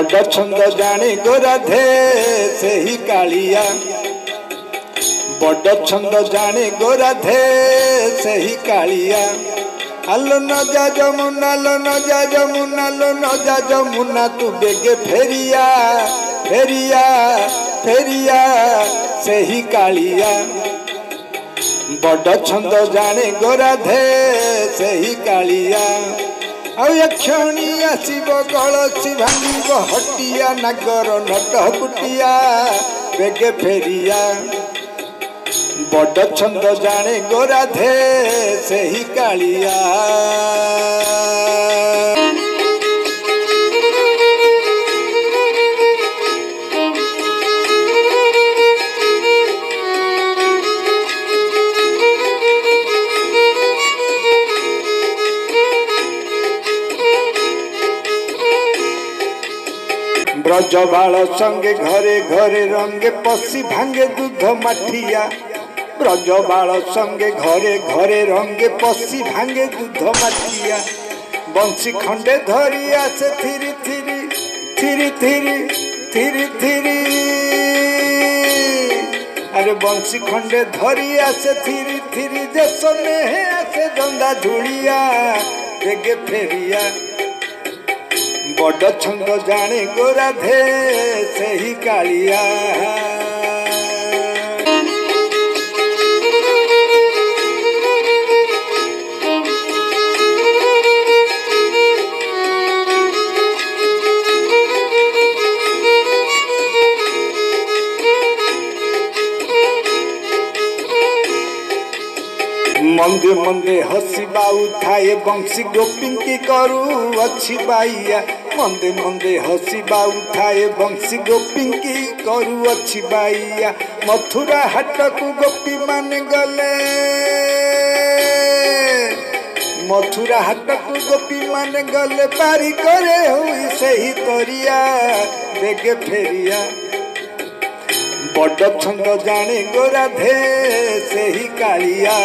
बड़ छंद जाने गोराधे से ही कालिया बड़ छंद जाने गोराधे से ही कालिया आलो न जा जमुना लो न जा जमुना लो न जा जमुना तू बेगे फेरिया फेरिया फेरिया से ही कालिया बड़ छंद जाने गोराधे से ही कालिया क्षणी आसब कलसी भांग हटिया नागर नट कुटिया बेगे फेरिया बड़ छंद जाने गोराधे से ही कालिया ब्रजबाल संगे घरे घरे रंगे पशी भांगे दूध माठिया ब्रजबाल संगे घरे घरे रंगे पशी भांगे दूध माठिया बंशी खंडे धरी आसे थिरी थिरी थिरी थिरी थिरी थिरी अरे बंशी खंडे धरी आसे थिरी थिरी जसने आसे दंदा धुड़िया बेगे फेरिया बड़ छंद जाने गोराधे से ही कालिया मंदे मंदे हसीबा उठाए बंशी गोपिंकी करू अच्छी बाइया मंदे मंदे हसीबा उठाए बंशी गोपिंकी करू अच्छी बाइया मथुरा हाट को गोपी मान गले मथुरा हाट को गोपी मान गले पारी करे हुई से ही तरिया बेगे फेरिया बड़ छंद जाने गोराधे से ही कालिया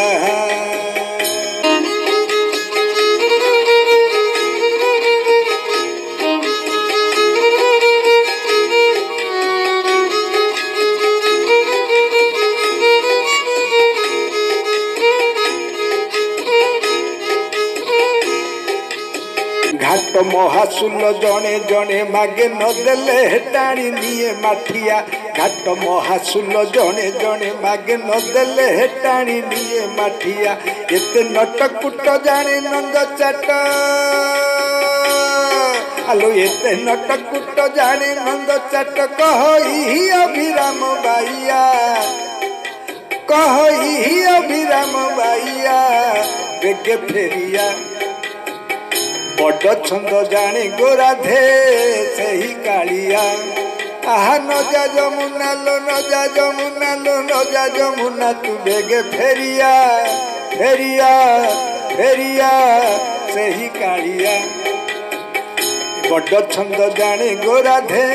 घाट महासुल जने जने मागे नदेले टाणी निये माठिया घाट महासुल जने जने मागे नदेले टाणी निये माठिया एते नटकुट जाने नंद चाट आलो एते नटकुट जाने नंद चाट कही अभिराम बाइया कही अभिराम बाइया बेगे फेरिया बड़ छंद जाने गोराधे से ही कालिया आहा न जा जमुना लो न जा जमुना लो न जा जमुना तू बेगे फेरिया फेरिया फेरिया से ही कालिया बड़ छंद जाने गोराधे